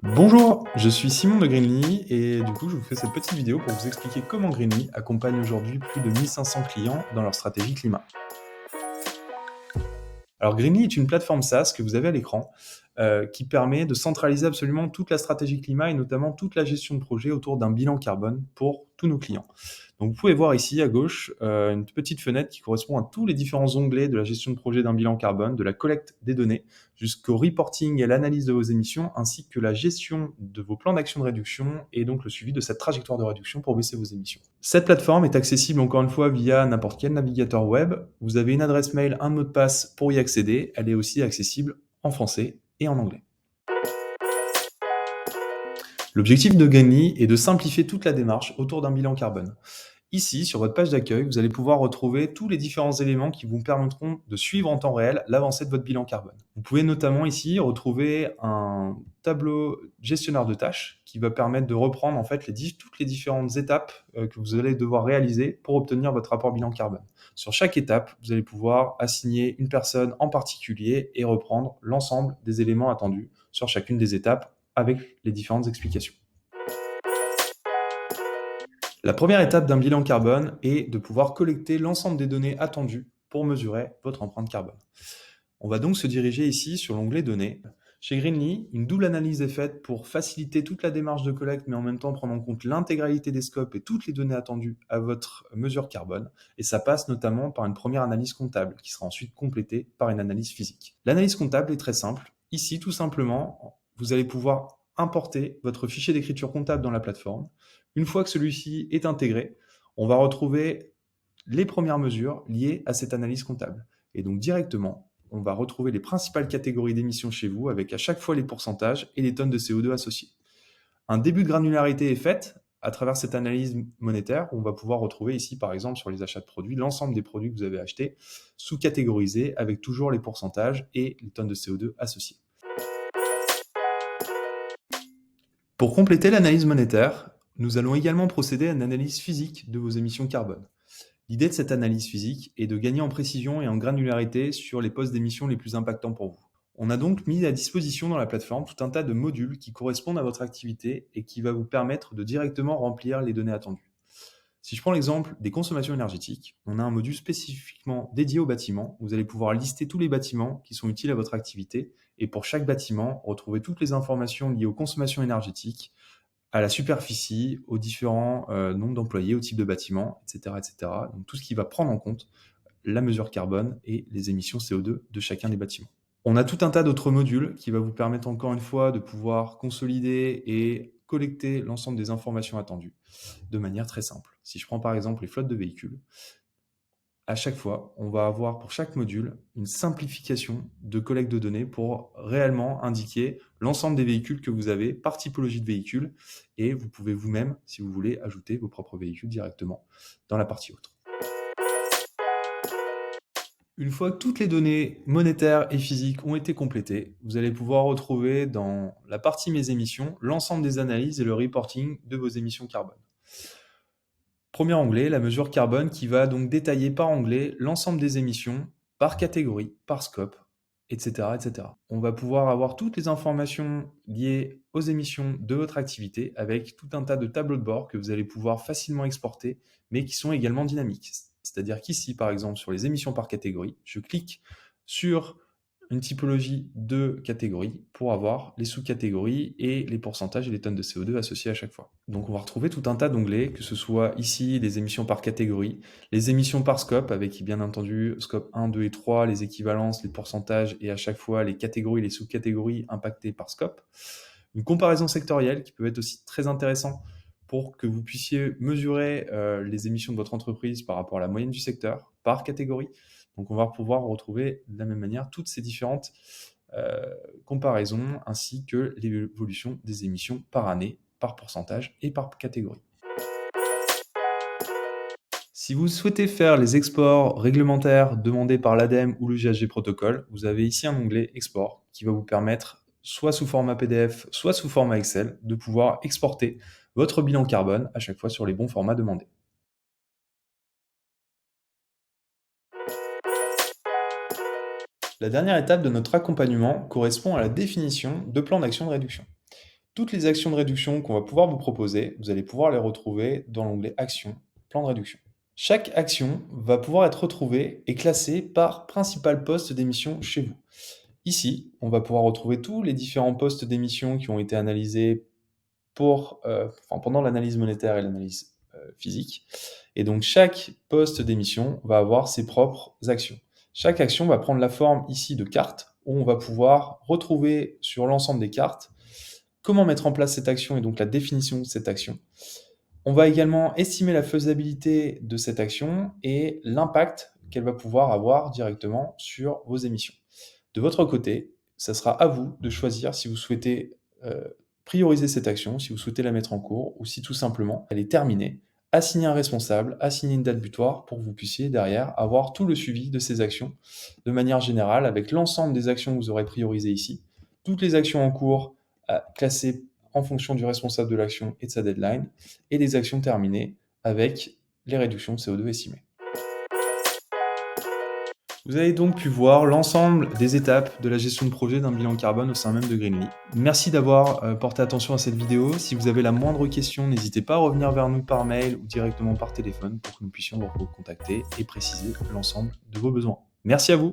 Bonjour, je suis Simon de Greenly et du coup je vous fais cette petite vidéo pour vous expliquer comment Greenly accompagne aujourd'hui plus de 1500 clients dans leur stratégie climat. Alors Greenly est une plateforme SaaS que vous avez à l'écran qui permet de centraliser absolument toute la stratégie climat et notamment toute la gestion de projet autour d'un bilan carbone pour tous nos clients. Donc vous pouvez voir ici à gauche une petite fenêtre qui correspond à tous les différents onglets de la gestion de projet d'un bilan carbone, de la collecte des données jusqu'au reporting et l'analyse de vos émissions, ainsi que la gestion de vos plans d'action de réduction et donc le suivi de cette trajectoire de réduction pour baisser vos émissions. Cette plateforme est accessible encore une fois via n'importe quel navigateur web. Vous avez une adresse mail, un mot de passe pour y accéder. Elle est aussi accessible en français et en anglais. L'objectif de Gany est de simplifier toute la démarche autour d'un bilan carbone. Ici, sur votre page d'accueil, vous allez pouvoir retrouver tous les différents éléments qui vous permettront de suivre en temps réel l'avancée de votre bilan carbone. Vous pouvez notamment ici retrouver un tableau gestionnaire de tâches qui va permettre de reprendre en fait toutes les différentes étapes que vous allez devoir réaliser pour obtenir votre rapport bilan carbone. Sur chaque étape, vous allez pouvoir assigner une personne en particulier et reprendre l'ensemble des éléments attendus sur chacune des étapes avec les différentes explications. La première étape d'un bilan carbone est de pouvoir collecter l'ensemble des données attendues pour mesurer votre empreinte carbone. On va donc se diriger ici sur l'onglet Données. Chez Greenly, une double analyse est faite pour faciliter toute la démarche de collecte, mais en même temps prendre en compte l'intégralité des scopes et toutes les données attendues à votre mesure carbone. Et ça passe notamment par une première analyse comptable, qui sera ensuite complétée par une analyse physique. L'analyse comptable est très simple. Ici, tout simplement, vous allez pouvoir importer votre fichier d'écriture comptable dans la plateforme. Une fois que celui-ci est intégré, on va retrouver les premières mesures liées à cette analyse comptable. Et donc directement, on va retrouver les principales catégories d'émissions chez vous avec à chaque fois les pourcentages et les tonnes de CO2 associées. Un début de granularité est fait à travers cette analyse monétaire. On va pouvoir retrouver ici, par exemple, sur les achats de produits, l'ensemble des produits que vous avez achetés sous-catégorisés avec toujours les pourcentages et les tonnes de CO2 associées. Pour compléter l'analyse monétaire, nous allons également procéder à une analyse physique de vos émissions carbone. L'idée de cette analyse physique est de gagner en précision et en granularité sur les postes d'émission les plus impactants pour vous. On a donc mis à disposition dans la plateforme tout un tas de modules qui correspondent à votre activité et qui va vous permettre de directement remplir les données attendues. Si je prends l'exemple des consommations énergétiques, on a un module spécifiquement dédié aux bâtiments. Vous allez pouvoir lister tous les bâtiments qui sont utiles à votre activité et pour chaque bâtiment, retrouver toutes les informations liées aux consommations énergétiques, à la superficie, aux différents nombres d'employés, au type de bâtiment, etc., etc. Donc tout ce qui va prendre en compte la mesure carbone et les émissions CO2 de chacun des bâtiments. On a tout un tas d'autres modules qui va vous permettre encore une fois de pouvoir consolider et collecter l'ensemble des informations attendues de manière très simple. Si je prends par exemple les flottes de véhicules, à chaque fois, on va avoir pour chaque module une simplification de collecte de données pour réellement indiquer l'ensemble des véhicules que vous avez par typologie de véhicule et vous pouvez vous-même, si vous voulez, ajouter vos propres véhicules directement dans la partie autre. Une fois que toutes les données monétaires et physiques ont été complétées, vous allez pouvoir retrouver dans la partie Mes émissions l'ensemble des analyses et le reporting de vos émissions carbone. Premier onglet, la mesure carbone qui va donc détailler par onglet l'ensemble des émissions, par catégorie, par scope, etc., etc. On va pouvoir avoir toutes les informations liées aux émissions de votre activité avec tout un tas de tableaux de bord que vous allez pouvoir facilement exporter, mais qui sont également dynamiques. C'est-à-dire qu'ici, par exemple, sur les émissions par catégorie, je clique sur une typologie de catégories pour avoir les sous-catégories et les pourcentages et les tonnes de CO2 associés à chaque fois. Donc on va retrouver tout un tas d'onglets, que ce soit ici les émissions par catégorie, les émissions par scope, avec bien entendu scope 1, 2 et 3, les équivalences, les pourcentages et à chaque fois les catégories, les sous-catégories impactées par scope. Une comparaison sectorielle qui peut être aussi très intéressant pour que vous puissiez mesurer les émissions de votre entreprise par rapport à la moyenne du secteur, par catégorie. Donc on va pouvoir retrouver de la même manière toutes ces différentes comparaisons ainsi que l'évolution des émissions par année, par pourcentage et par catégorie. Si vous souhaitez faire les exports réglementaires demandés par l'ADEME ou le GHG Protocol, vous avez ici un onglet Export qui va vous permettre, soit sous format PDF, soit sous format Excel, de pouvoir exporter votre bilan carbone à chaque fois sur les bons formats demandés. La dernière étape de notre accompagnement correspond à la définition de plans d'action de réduction. Toutes les actions de réduction qu'on va pouvoir vous proposer, vous allez pouvoir les retrouver dans l'onglet Actions, Plan de réduction. Chaque action va pouvoir être retrouvée et classée par principal poste d'émission chez vous. Ici, on va pouvoir retrouver tous les différents postes d'émission qui ont été analysés pendant l'analyse monétaire et l'analyse physique. Et donc, chaque poste d'émission va avoir ses propres actions. Chaque action va prendre la forme ici de cartes, où on va pouvoir retrouver sur l'ensemble des cartes comment mettre en place cette action et donc la définition de cette action. On va également estimer la faisabilité de cette action et l'impact qu'elle va pouvoir avoir directement sur vos émissions. De votre côté, ça sera à vous de choisir si vous souhaitez prioriser cette action, si vous souhaitez la mettre en cours ou si tout simplement elle est terminée. Assigner un responsable, assigner une date butoir pour que vous puissiez derrière avoir tout le suivi de ces actions de manière générale avec l'ensemble des actions que vous aurez priorisées ici, toutes les actions en cours classées en fonction du responsable de l'action et de sa deadline, et les actions terminées avec les réductions de CO2 estimées. Vous avez donc pu voir l'ensemble des étapes de la gestion de projet d'un bilan carbone au sein même de Greenly. Merci d'avoir porté attention à cette vidéo. Si vous avez la moindre question, n'hésitez pas à revenir vers nous par mail ou directement par téléphone pour que nous puissions vous recontacter et préciser l'ensemble de vos besoins. Merci à vous.